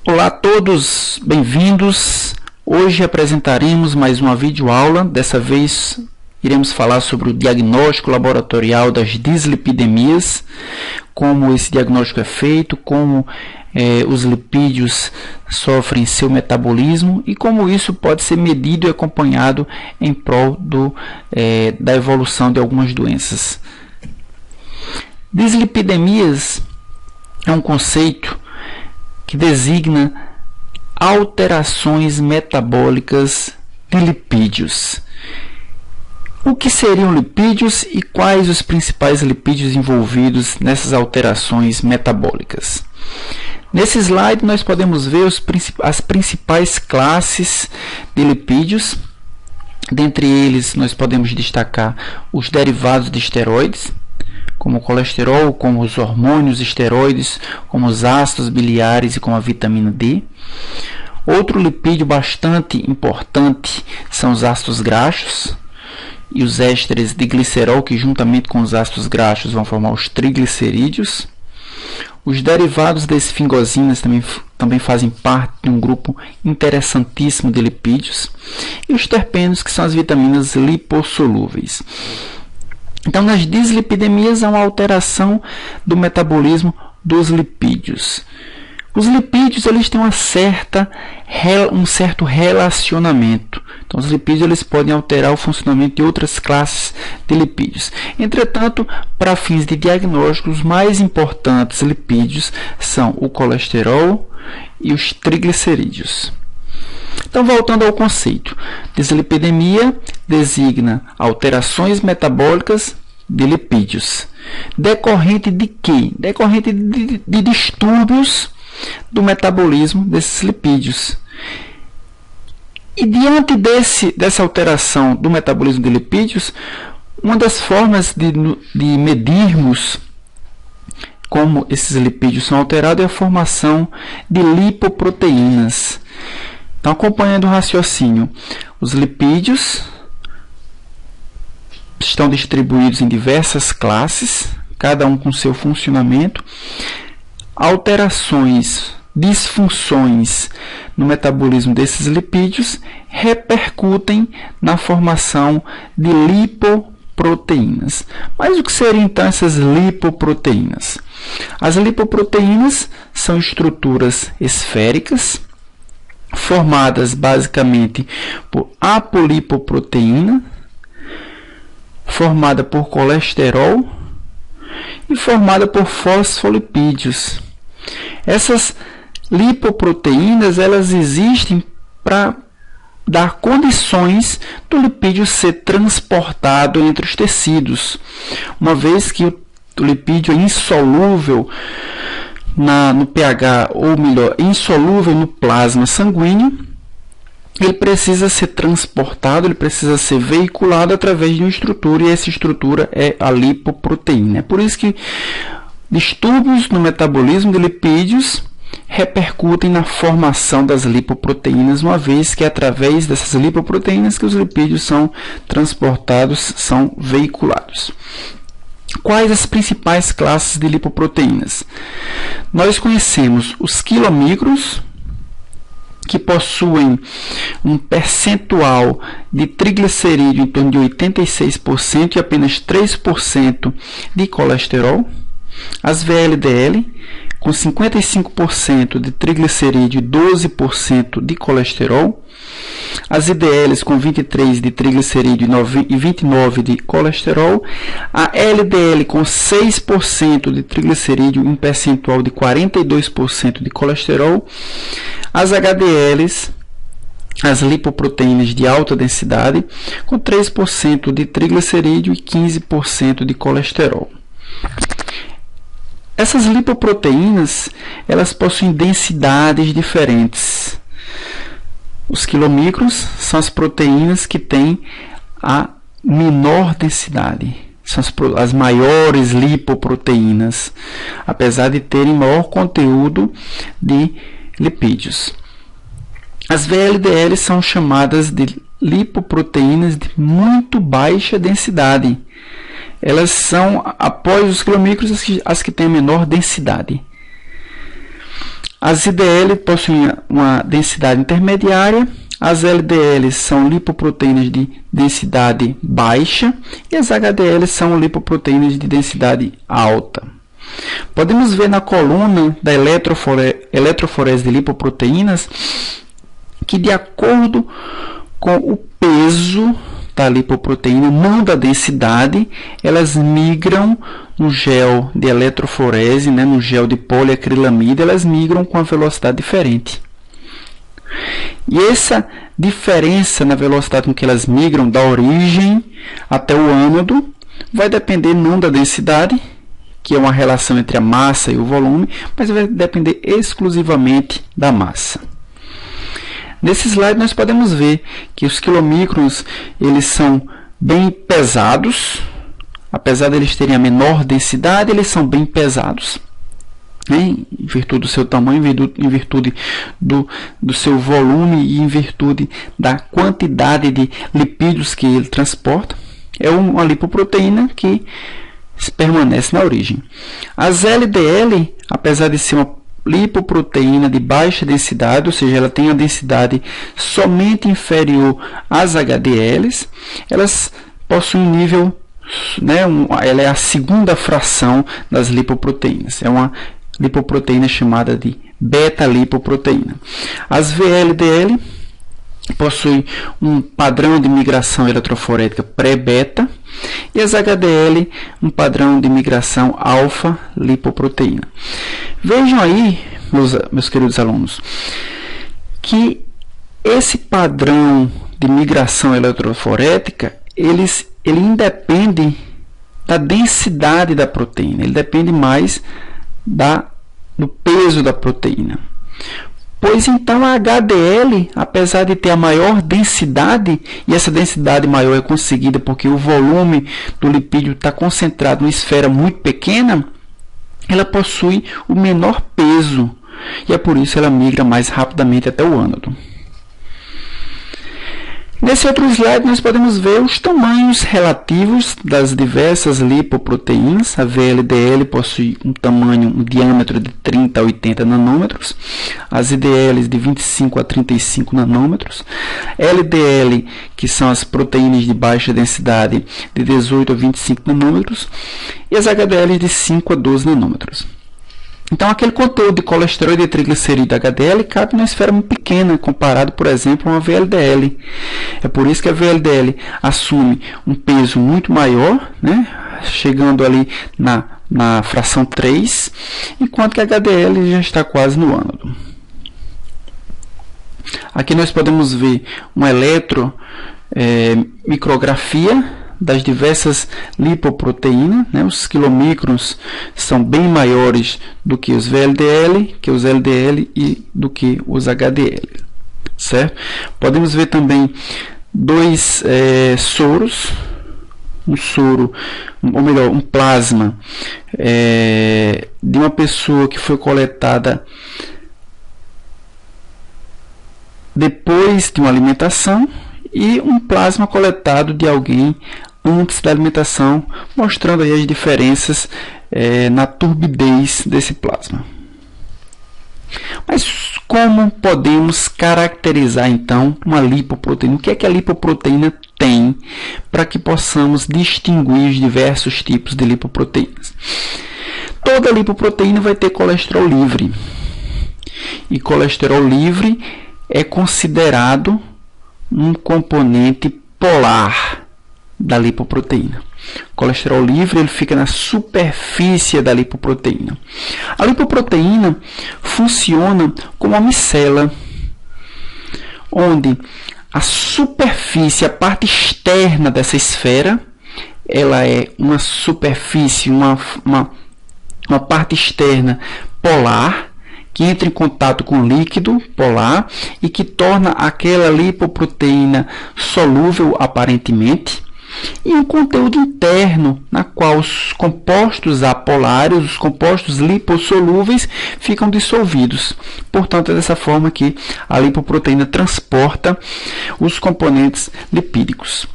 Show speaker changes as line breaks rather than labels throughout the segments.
Olá a todos, bem-vindos. Hoje apresentaremos mais uma videoaula. Dessa vez iremos falar sobre o diagnóstico laboratorial das dislipidemias, como esse diagnóstico é feito, como os lipídios sofrem seu metabolismo e como isso pode ser medido e acompanhado em prol da evolução de algumas doenças. Dislipidemias é um conceito que designa alterações metabólicas de lipídios. O que seriam lipídios e quais os principais lipídios envolvidos nessas alterações metabólicas? Nesse slide nós podemos ver as principais classes de lipídios. Dentre eles nós podemos destacar os derivados de esteroides, como o colesterol, como os hormônios esteroides, como os ácidos biliares e como a vitamina D. Outro lipídio bastante importante são os ácidos graxos e os ésteres de glicerol, que juntamente com os ácidos graxos vão formar os triglicerídeos. Os derivados de esfingosinas também fazem parte de um grupo interessantíssimo de lipídios. E os terpenos, que são as vitaminas lipossolúveis. Então, nas dislipidemias há uma alteração do metabolismo dos lipídios. Os lipídios eles têm um certo relacionamento. Então, os lipídios eles podem alterar o funcionamento de outras classes de lipídios. Entretanto, para fins de diagnóstico, os mais importantes lipídios são o colesterol e os triglicerídeos. Então, voltando ao conceito, dislipidemia designa alterações metabólicas de lipídios. Decorrente de quê? Decorrente de distúrbios do metabolismo desses lipídios. E diante dessa alteração do metabolismo de lipídios, uma das formas de medirmos como esses lipídios são alterados é a formação de lipoproteínas. Então, acompanhando o raciocínio, os lipídios estão distribuídos em diversas classes, cada um com seu funcionamento. Alterações, disfunções no metabolismo desses lipídios repercutem na formação de lipoproteínas. Mas o que seriam então essas lipoproteínas? As lipoproteínas são estruturas esféricas, formadas basicamente por apolipoproteína, formada por colesterol e formada por fosfolipídios. Essas lipoproteínas elas existem para dar condições do lipídio ser transportado entre os tecidos, uma vez que o lipídio é insolúvel no pH, ou melhor, insolúvel no plasma sanguíneo, ele precisa ser transportado, ele precisa ser veiculado através de uma estrutura, e essa estrutura é a lipoproteína. É por isso que distúrbios no metabolismo de lipídios repercutem na formação das lipoproteínas, uma vez que é através dessas lipoproteínas que os lipídios são transportados, são veiculados. Quais as principais classes de lipoproteínas? Nós conhecemos os quilomicros, que possuem um percentual de triglicerídeo em torno de 86% e apenas 3% de colesterol. As VLDL, com 55% de triglicerídeo e 12% de colesterol. As IDLs, com 23% de triglicerídeo e 29% de colesterol. A LDL, com 6% de triglicerídeo e um percentual de 42% de colesterol. As HDLs, as lipoproteínas de alta densidade, com 3% de triglicerídeo e 15% de colesterol. Essas lipoproteínas, elas possuem densidades diferentes. Os quilomicros são as proteínas que têm a menor densidade. São as maiores lipoproteínas, apesar de terem maior conteúdo de lipídios. As VLDL são chamadas de lipoproteínas de muito baixa densidade. Elas são, após os quilomicros, as que têm a menor densidade. As IDL possuem uma densidade intermediária, as LDL são lipoproteínas de densidade baixa e as HDL são lipoproteínas de densidade alta. Podemos ver na coluna da eletroforese de lipoproteínas que, de acordo com o peso da lipoproteína, não da densidade, elas migram no gel de eletroforese, no gel de poliacrilamida, elas migram com uma velocidade diferente. E essa diferença na velocidade com que elas migram da origem até o ânodo vai depender não da densidade, que é uma relação entre a massa e o volume, mas vai depender exclusivamente da massa. Nesse slide nós podemos ver que os quilomicrons eles são bem pesados, apesar de eles terem a menor densidade, eles são bem pesados, em virtude do seu tamanho, em virtude do seu volume e em virtude da quantidade de lipídios que ele transporta. É uma lipoproteína que permanece na origem. As LDL, apesar de ser uma lipoproteína de baixa densidade, ou seja, ela tem a densidade somente inferior às HDLs, elas possuem nível, ela é a segunda fração das lipoproteínas, é uma lipoproteína chamada de beta-lipoproteína. As VLDL possuem um padrão de migração eletroforética pré-beta e as HDL um padrão de migração alfa-lipoproteína. Vejam aí, meus queridos alunos, que esse padrão de migração eletroforética ele independe da densidade da proteína, ele depende mais do peso da proteína. Pois então a HDL, apesar de ter a maior densidade, e essa densidade maior é conseguida porque o volume do lipídio está concentrado numa esfera muito pequena, ela possui o menor peso e é por isso ela migra mais rapidamente até o ânodo. Nesse outro slide nós podemos ver os tamanhos relativos das diversas lipoproteínas. A VLDL possui um diâmetro de 30 a 80 nanômetros, as IDLs de 25 a 35 nanômetros, LDL, que são as proteínas de baixa densidade, de 18 a 25 nanômetros, e as HDLs de 5 a 12 nanômetros. Então, aquele conteúdo de colesterol e de triglicerídeo HDL cabe numa esfera muito pequena, comparado, por exemplo, a uma VLDL. É por isso que a VLDL assume um peso muito maior, chegando ali na fração 3, enquanto que a HDL já está quase no ânodo. Aqui nós podemos ver uma eletromicrografia das diversas lipoproteínas, os quilomicrons são bem maiores do que os VLDL, que os LDL e do que os HDL, certo? Podemos ver também dois soros, um soro, ou melhor, um plasma de uma pessoa que foi coletada depois de uma alimentação e um plasma coletado de alguém antes da alimentação, mostrando aí as diferenças na turbidez desse plasma. Mas como podemos caracterizar então uma lipoproteína? O que é que a lipoproteína tem para que possamos distinguir os diversos tipos de lipoproteínas? Toda lipoproteína vai ter colesterol livre. E colesterol livre é considerado um componente polar da lipoproteína. O colesterol livre ele fica na superfície da lipoproteína. A lipoproteína funciona como uma micela, onde a superfície, a parte externa dessa esfera, ela é uma superfície, uma parte externa polar, que entra em contato com o líquido polar e que torna aquela lipoproteína solúvel aparentemente, e um conteúdo interno na qual os compostos apolares, os compostos lipossolúveis, ficam dissolvidos. Portanto, é dessa forma que a lipoproteína transporta os componentes lipídicos.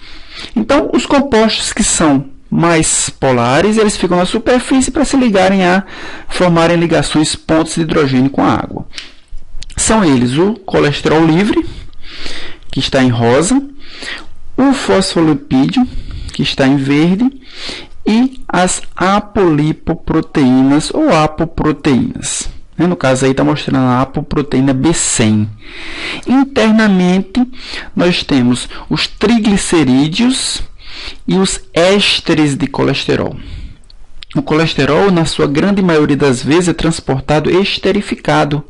Então, os compostos que são mais polares, eles ficam na superfície para se ligarem a formarem ligações pontos de hidrogênio com a água. São eles o colesterol livre, que está em rosa, o fosfolipídio, que está em verde, e as apolipoproteínas ou apoproteínas. No caso aí está mostrando a apoproteína B100. Internamente, nós temos os triglicerídeos e os ésteres de colesterol. O colesterol, na sua grande maioria das vezes, é transportado esterificado.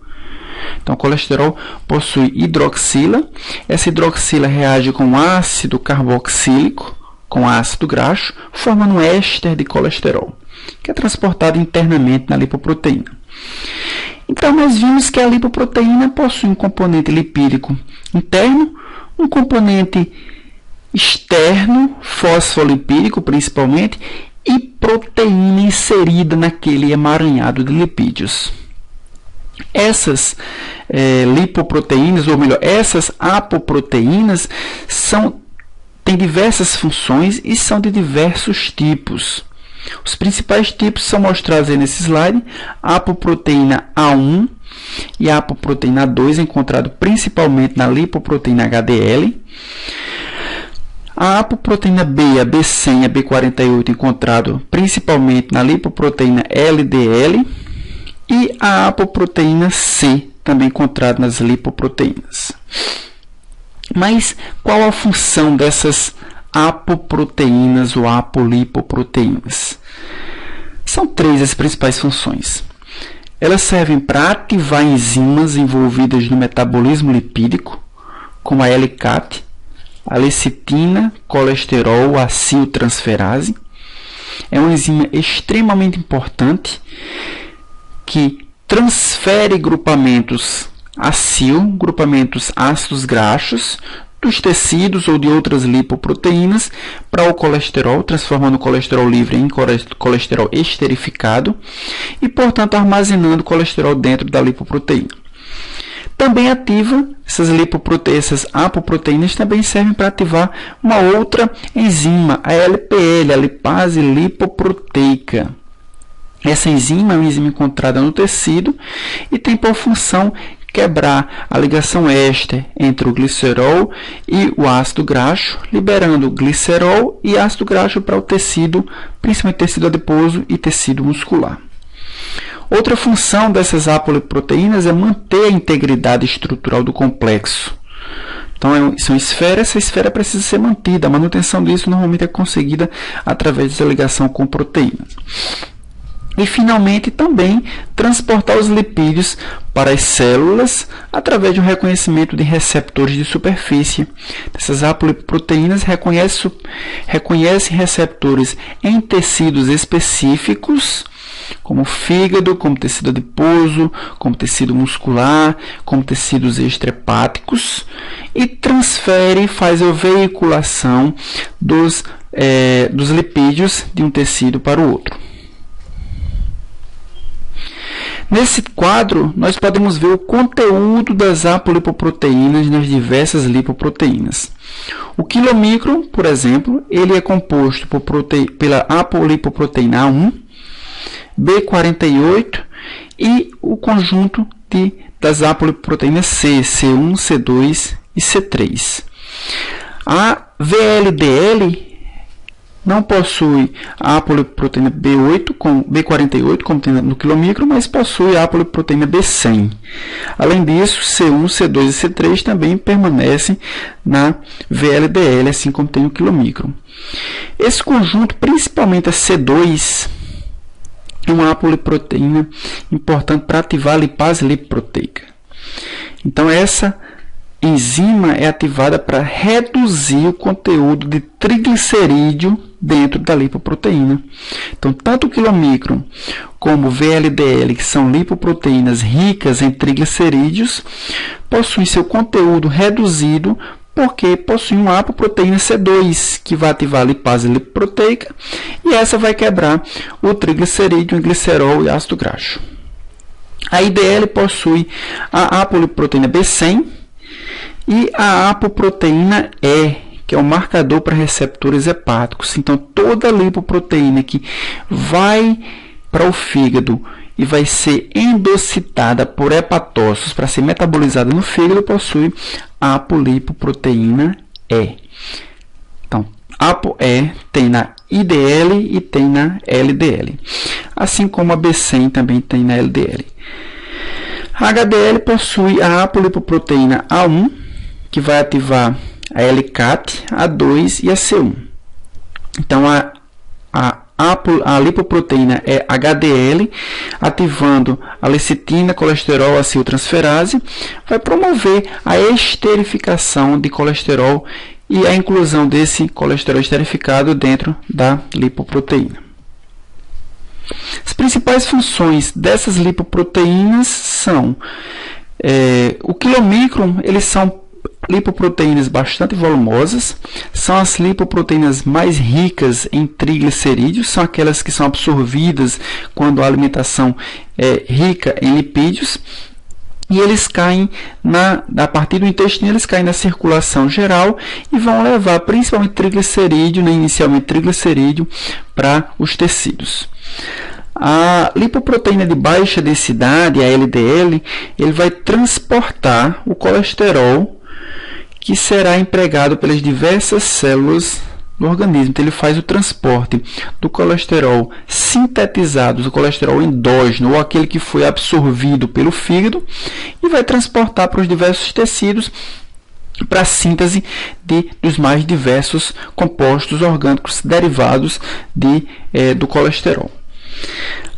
Então, o colesterol possui hidroxila. Essa hidroxila reage com ácido carboxílico, com ácido graxo, formando um éster de colesterol, que é transportado internamente na lipoproteína. Então, nós vimos que a lipoproteína possui um componente lipídico interno, um componente externo, fosfolipídico principalmente, e proteína inserida naquele emaranhado de lipídios. Essas lipoproteínas, ou melhor, essas apoproteínas têm diversas funções e são de diversos tipos. Os principais tipos são mostrados aí nesse slide: a apoproteína A1 e a apoproteína A2, encontrado principalmente na lipoproteína HDL. A apoproteína B, a B100 e a B48, encontrado principalmente na lipoproteína LDL. E a apoproteína C, também encontrada nas lipoproteínas. Mas qual a função dessas apoproteínas ou apolipoproteínas? São três as principais funções. Elas servem para ativar enzimas envolvidas no metabolismo lipídico, como a L-CAT, a lecitina, colesterol, aciltransferase. É uma enzima extremamente importante que transfere grupamentos acil, grupamentos ácidos graxos, dos tecidos ou de outras lipoproteínas para o colesterol, transformando o colesterol livre em colesterol esterificado e, portanto, armazenando colesterol dentro da lipoproteína. Também ativa, essas apoproteínas também servem para ativar uma outra enzima, a LPL, a lipase lipoproteica. Essa enzima é uma enzima encontrada no tecido e tem por função quebrar a ligação éster entre o glicerol e o ácido graxo, liberando glicerol e ácido graxo para o tecido, principalmente tecido adiposo e tecido muscular. Outra função dessas apolipoproteínas é manter a integridade estrutural do complexo. Então, são esferas, essa esfera precisa ser mantida. A manutenção disso normalmente é conseguida através da ligação com proteínas. E, finalmente, também transportar os lipídios para as células através de um reconhecimento de receptores de superfície. Essas apolipoproteínas reconhecem receptores em tecidos específicos, como fígado, como tecido adiposo, como tecido muscular, como tecidos extrahepáticos, e faz a veiculação dos lipídios de um tecido para o outro. Nesse quadro, nós podemos ver o conteúdo das apolipoproteínas nas diversas lipoproteínas. O quilomicron, por exemplo, ele é composto pela apolipoproteína A1, B48 e o conjunto das apolipoproteínas C, C1, C2 e C3. A VLDL não possui a apolipoproteína B48, como tem no quilomicron, mas possui a apolipoproteína B100. Além disso, C1, C2 e C3 também permanecem na VLDL, assim como tem no quilomicron. Esse conjunto, principalmente a C2, é uma apolipoproteína importante para ativar a lipase lipoproteica. Então, essa enzima é ativada para reduzir o conteúdo de triglicerídeo dentro da lipoproteína. Então, tanto o quilomicron como o VLDL, que são lipoproteínas ricas em triglicerídeos, possuem seu conteúdo reduzido porque possuem uma apoproteína C2, que vai ativar a lipase lipoproteica, e essa vai quebrar o triglicerídeo em glicerol e ácido graxo. A IDL possui a apolipoproteína B100 e a apoproteína E, que é um marcador para receptores hepáticos. Então, toda lipoproteína que vai para o fígado e vai ser endocitada por hepatócitos para ser metabolizada no fígado possui apolipoproteína E. Então, ApoE tem na IDL e tem na LDL, assim como a B100 também tem na LDL. A HDL possui a apolipoproteína A1, que vai ativar a LCAT, A2 e a C1. Então, a lipoproteína é HDL, ativando a lecitina, colesterol, acetiltransferase, vai promover a esterificação de colesterol e a inclusão desse colesterol esterificado dentro da lipoproteína. As principais funções dessas lipoproteínas são o quilomicron, eles são lipoproteínas bastante volumosas, são as lipoproteínas mais ricas em triglicerídeos, são aquelas que são absorvidas quando a alimentação é rica em lipídios, e eles caem a partir do intestino, eles caem na circulação geral e vão levar principalmente triglicerídeo, inicialmente triglicerídeo, para os tecidos. A lipoproteína de baixa densidade, a LDL, ele vai transportar o colesterol que será empregado pelas diversas células do organismo. Então, ele faz o transporte do colesterol sintetizado, do colesterol endógeno, ou aquele que foi absorvido pelo fígado, e vai transportar para os diversos tecidos para a síntese dos mais diversos compostos orgânicos derivados do colesterol.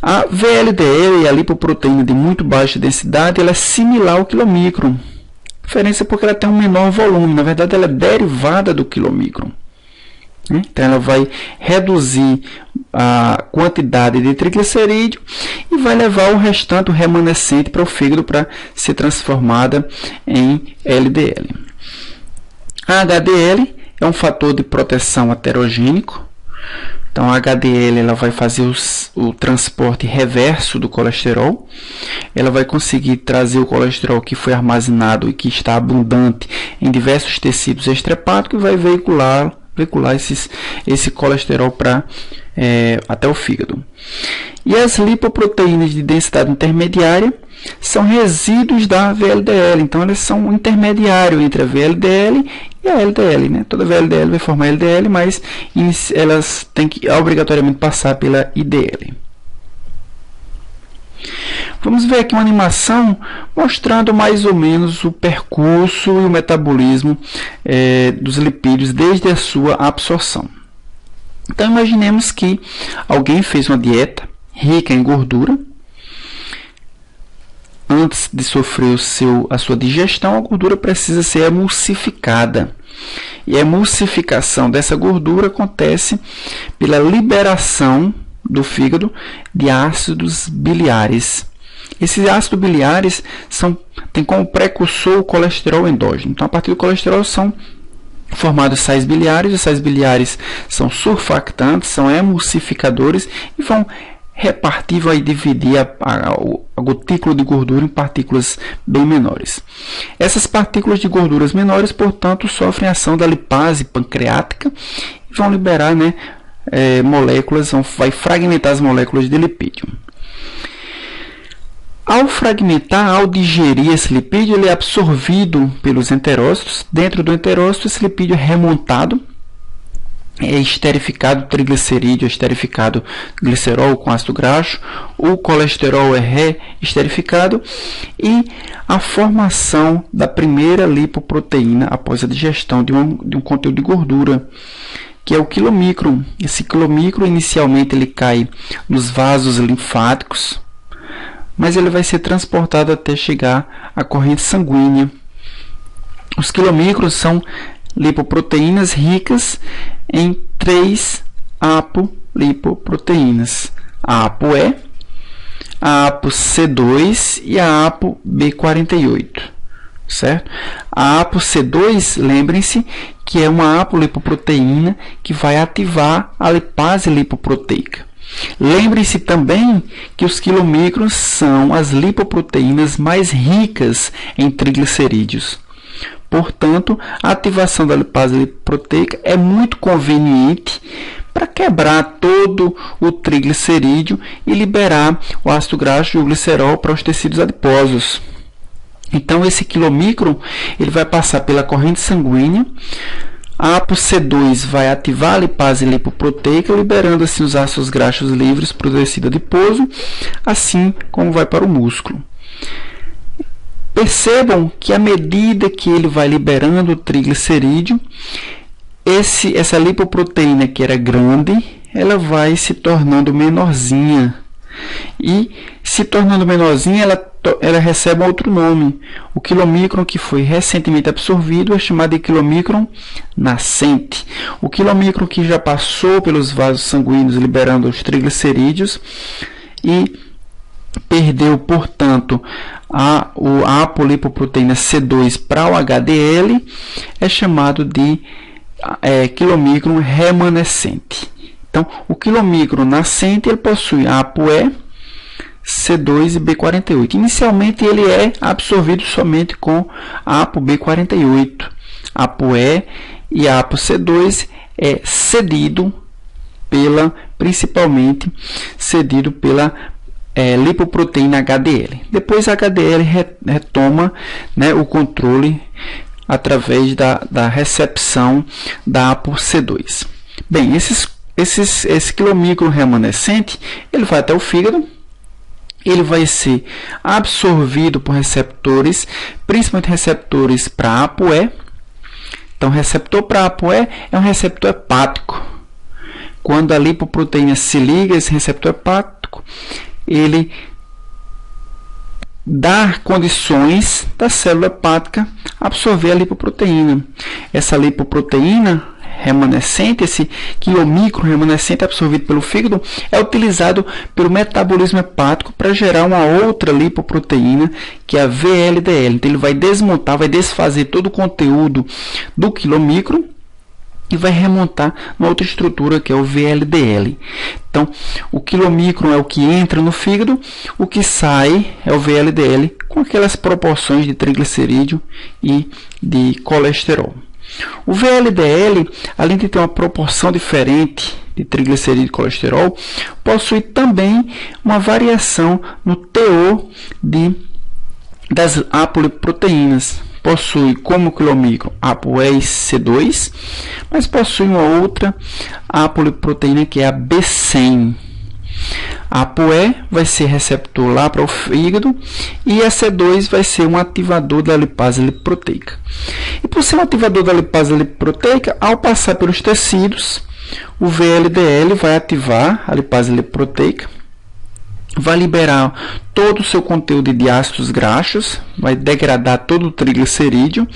A VLDL, a lipoproteína de muito baixa densidade, ela é similar ao quilomicron. A diferença é porque ela tem um menor volume. Na verdade, ela é derivada do quilomicron. Então, ela vai reduzir a quantidade de triglicerídeo e vai levar o restante, o remanescente, para o fígado para ser transformada em LDL. A HDL é um fator de proteção aterogênico. Então, a HDL ela vai fazer o transporte reverso do colesterol. Ela vai conseguir trazer o colesterol que foi armazenado e que está abundante em diversos tecidos extrahepáticos e vai veicular esse colesterol até o fígado. E as lipoproteínas de densidade intermediária são resíduos da VLDL. Então, elas são um intermediário entre a VLDL e a LDL. Toda VLDL vai formar LDL, mas elas têm que obrigatoriamente passar pela IDL. Vamos ver aqui uma animação mostrando mais ou menos o percurso e o metabolismo dos lipídios desde a sua absorção. Então, imaginemos que alguém fez uma dieta rica em gordura. Antes de sofrer a sua digestão, a gordura precisa ser emulsificada. E a emulsificação dessa gordura acontece pela liberação do fígado de ácidos biliares. Esses ácidos biliares têm como precursor o colesterol endógeno. Então, a partir do colesterol são formados sais biliares. Os sais biliares são surfactantes, são emulsificadores e vão vai dividir a gotícula de gordura em partículas bem menores. Essas partículas de gorduras menores, portanto, sofrem a ação da lipase pancreática e vão liberar moléculas, vai fragmentar as moléculas de lipídio. Ao fragmentar, ao digerir esse lipídio, ele é absorvido pelos enterócitos. Dentro do enterócito, esse lipídio é remontado, é esterificado triglicerídeo, é esterificado glicerol com ácido graxo, o colesterol é reesterificado e a formação da primeira lipoproteína após a digestão de um conteúdo de gordura, que é o quilomicron. Esse quilomicron inicialmente ele cai nos vasos linfáticos, mas ele vai ser transportado até chegar à corrente sanguínea. Os quilomicrons são lipoproteínas ricas em 3 apolipoproteínas: a ApoE, a ApoC2 e a ApoB48, certo? A ApoC2, lembrem-se que é uma apolipoproteína que vai ativar a lipase lipoproteica. Lembre-se também que os quilomicrons são as lipoproteínas mais ricas em triglicerídeos. Portanto, a ativação da lipase lipoproteica é muito conveniente para quebrar todo o triglicerídeo e liberar o ácido graxo e o glicerol para os tecidos adiposos. Então, esse quilomicron ele vai passar pela corrente sanguínea. A ApoC2 vai ativar a lipase lipoproteica, liberando assim os ácidos graxos livres para o tecido adiposo, assim como vai para o músculo. Percebam que à medida que ele vai liberando o triglicerídeo, essa lipoproteína que era grande, ela vai se tornando menorzinha. E se tornando menorzinha, ela recebe outro nome. O quilomicron que foi recentemente absorvido é chamado de quilomicron nascente. O quilomicron que já passou pelos vasos sanguíneos liberando os triglicerídeos e perdeu, portanto, a apolipoproteína C2 para o HDL é chamado de quilomicron remanescente. Então, o quilomicron nascente ele possui a ApoE, C2 e B48. Inicialmente, ele é absorvido somente com a ApoB48. A ApoE e a ApoC2 é cedido principalmente cedido pela lipoproteína HDL. Depois, a HDL retoma, né, o controle através da recepção da ApoC2. Bem, esse quilomicron remanescente ele vai até o fígado, ele vai ser absorvido por receptores, principalmente receptores para ApoE. Então, receptor para ApoE é um receptor hepático. Quando a lipoproteína se liga a esse receptor hepático, ele dá condições da célula hepática absorver a lipoproteína. Essa lipoproteína remanescente, esse quilomicron remanescente absorvido pelo fígado, é utilizado pelo metabolismo hepático para gerar uma outra lipoproteína, que é a VLDL. Então, ele vai desmontar, vai desfazer todo o conteúdo do quilomicron e vai remontar uma outra estrutura, que é o VLDL. Então, o quilomicron é o que entra no fígado, o que sai é o VLDL, com aquelas proporções de triglicerídeo e de colesterol. O VLDL, além de ter uma proporção diferente de triglicerídeo e colesterol, possui também uma variação no teor das apolipoproteínas. Possui como quilomicron ApoE C2, mas possui uma outra apolipoproteína que é a B100. A ApoE vai ser receptor lá para o fígado e a C2 vai ser um ativador da lipase lipoproteica. E por ser um ativador da lipase lipoproteica, ao passar pelos tecidos, o VLDL vai ativar a lipase lipoproteica, vai liberar todo o seu conteúdo de ácidos graxos, vai degradar todo o triglicerídeo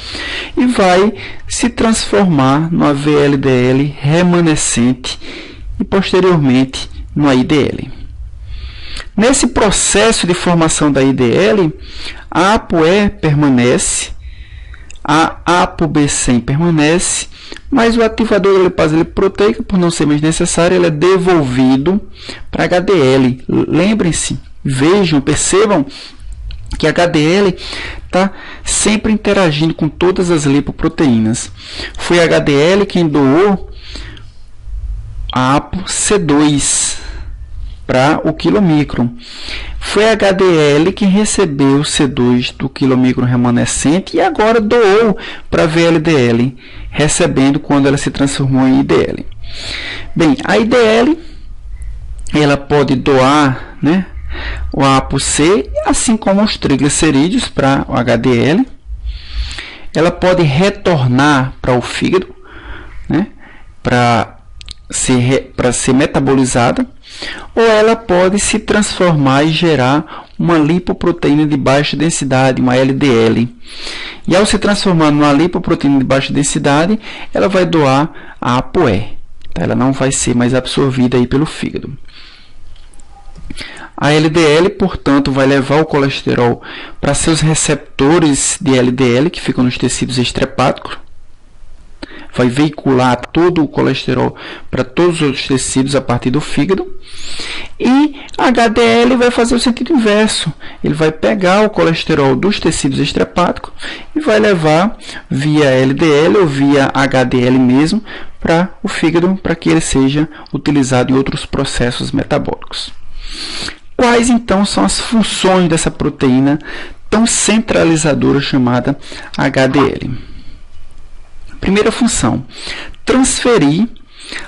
e vai se transformar no VLDL remanescente e posteriormente no IDL. Nesse processo de formação da IDL, a ApoE permanece, a ApoB100 permanece, mas o ativador da lipase lipoproteica, por não ser mais necessário, ele é devolvido para HDL. Lembrem-se, vejam, percebam que a HDL está sempre interagindo com todas as lipoproteínas. Foi a HDL quem doou a ApoC2 para o quilomicron. Foi a HDL que recebeu o C2 do quilomicron remanescente e agora doou para a VLDL, recebendo quando ela se transformou em IDL. Bem, a IDL ela pode doar, né, o ApoC, assim como os triglicerídeos para o HDL. Ela pode retornar para o fígado, né, para ser metabolizada, ou ela pode se transformar e gerar uma lipoproteína de baixa densidade, uma LDL. E ao se transformar numa lipoproteína de baixa densidade, ela vai doar a ApoE. Tá? Ela não vai ser mais absorvida aí pelo fígado. A LDL, portanto, vai levar o colesterol para seus receptores de LDL, que ficam nos tecidos extrahepáticos. vai veicular todo o colesterol para todos os outros tecidos a partir do fígado. E HDL vai fazer o sentido inverso. Ele vai pegar o colesterol dos tecidos extrahepáticos e vai levar via LDL ou via HDL mesmo para o fígado, para que ele seja utilizado em outros processos metabólicos. Quais então são as funções dessa proteína tão centralizadora chamada HDL? Primeira função: transferir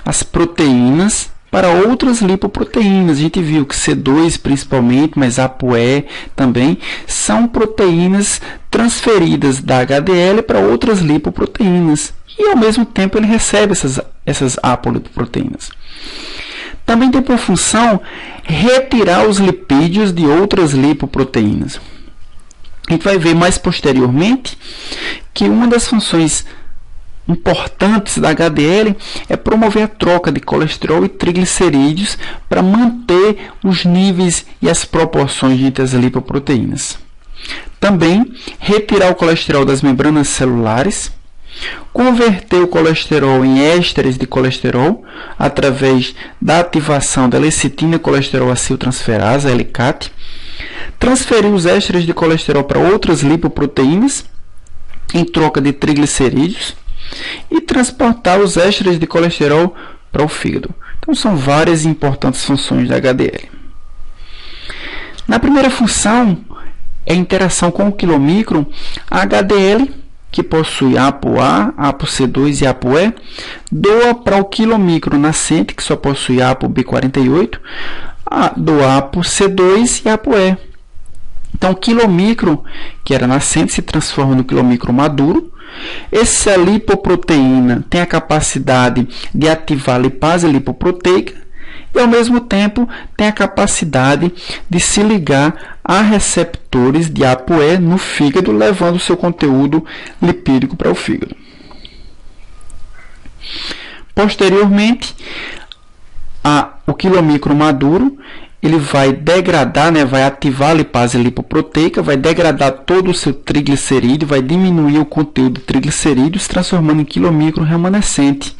as proteínas para outras lipoproteínas. A gente viu que C2 principalmente, mas ApoE também, são proteínas transferidas da HDL para outras lipoproteínas. E ao mesmo tempo ele recebe essas apolipoproteínas. Também tem por função retirar os lipídios de outras lipoproteínas. A gente vai ver mais posteriormente que uma das funções importantes da HDL é promover a troca de colesterol e triglicerídeos para manter os níveis e as proporções entre as lipoproteínas. Também retirar o colesterol das membranas celulares, converter o colesterol em ésteres de colesterol através da ativação da lecitina colesterol aciltransferase, a LCAT, transferir os ésteres de colesterol para outras lipoproteínas em troca de triglicerídeos e transportar os ésteres de colesterol para o fígado. Então são várias importantes funções da HDL. Na primeira função é a interação com o quilomicron. A HDL, que possui ApoA, ApoC2 e ApoE, doa para o quilomicron nascente, que só possui ApoB48, do ApoC2 e ApoE. Então, o quilomicron, que era nascente, se transforma no quilomicron maduro. Essa lipoproteína tem a capacidade de ativar a lipase lipoproteica e, ao mesmo tempo, tem a capacidade de se ligar a receptores de ApoE no fígado, levando o seu conteúdo lipídico para o fígado. Posteriormente, o quilomicron maduro ele vai degradar, vai ativar a lipase lipoproteica, vai degradar todo o seu triglicerídeo, vai diminuir o conteúdo de triglicerídeos, transformando em quilomicron remanescente.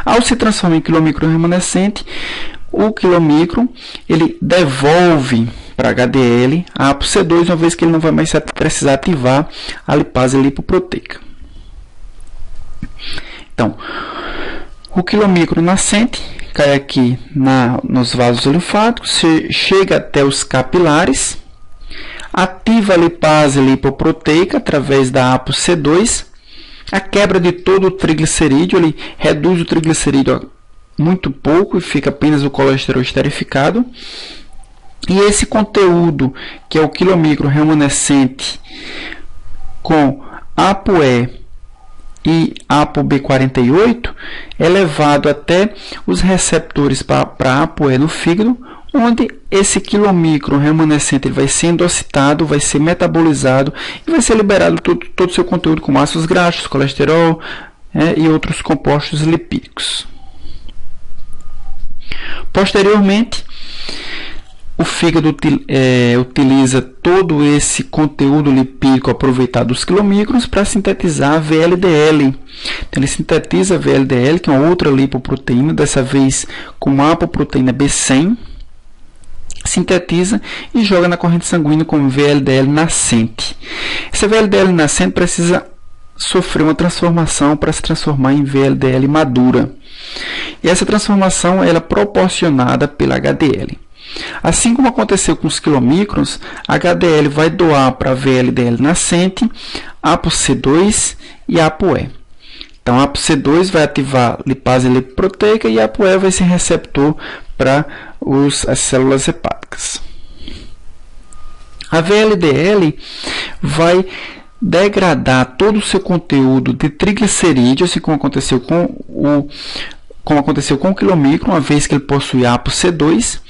Ao se transformar em quilomicron remanescente, o quilomicron ele devolve para HDL a ApoC2, uma vez que ele não vai mais precisar ativar a lipase lipoproteica. Então, o quilomicron nascente cai aqui nos vasos linfáticos, chega até os capilares, ativa a lipase lipoproteica através da ApoC2, a quebra de todo o triglicerídeo, ele reduz o triglicerídeo a muito pouco e fica apenas o colesterol esterificado. E esse conteúdo, que é o quilomicron remanescente com ApoE e ApoB48, é levado até os receptores para ApoE no fígado, onde esse quilomicron remanescente ele vai ser endocitado, vai ser metabolizado e vai ser liberado todo o seu conteúdo, como ácidos graxos, colesterol e outros compostos lipídicos. Posteriormente, o fígado utiliza todo esse conteúdo lipídico aproveitado dos quilomicrons para sintetizar a VLDL. Então, ele sintetiza a VLDL, que é uma outra lipoproteína, dessa vez com a apoproteína B100, sintetiza e joga na corrente sanguínea como VLDL nascente. Essa VLDL nascente precisa sofrer uma transformação para se transformar em VLDL madura. E essa transformação ela é proporcionada pela HDL. Assim como aconteceu com os quilomicrons, a HDL vai doar para a VLDL nascente, ApoC2 e ApoE. Então, a ApoC2 vai ativar lipase lipoproteica e a ApoE vai ser receptor para as células hepáticas. A VLDL vai degradar todo o seu conteúdo de triglicerídeos, assim como aconteceu com o quilomicron, uma vez que ele possui ApoC2.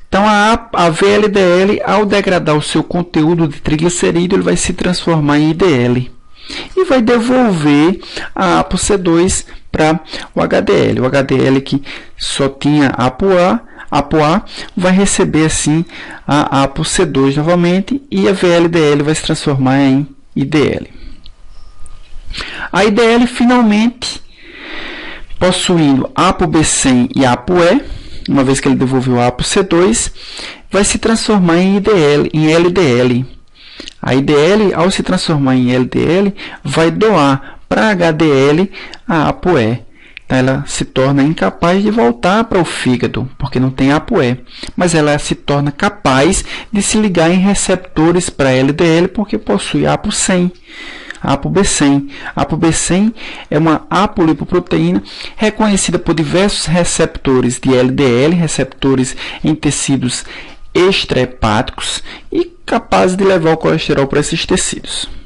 Então, a VLDL, ao degradar o seu conteúdo de triglicerídeo, ele vai se transformar em IDL e vai devolver a ApoC2 para o HDL. O HDL, que só tinha ApoA, vai receber assim a ApoC2 novamente e a VLDL vai se transformar em IDL. A IDL finalmente possuindo ApoB100 e ApoE, uma vez que ele devolveu o ApoC2, vai se transformar em LDL. A IDL, ao se transformar em LDL, vai doar para HDL a ApoE. Então, ela se torna incapaz de voltar para o fígado, porque não tem ApoE. Mas ela se torna capaz de se ligar em receptores para LDL, porque possui ApoB100. ApoB100 é uma apolipoproteína reconhecida por diversos receptores de LDL, receptores em tecidos extrahepáticos e capazes de levar o colesterol para esses tecidos.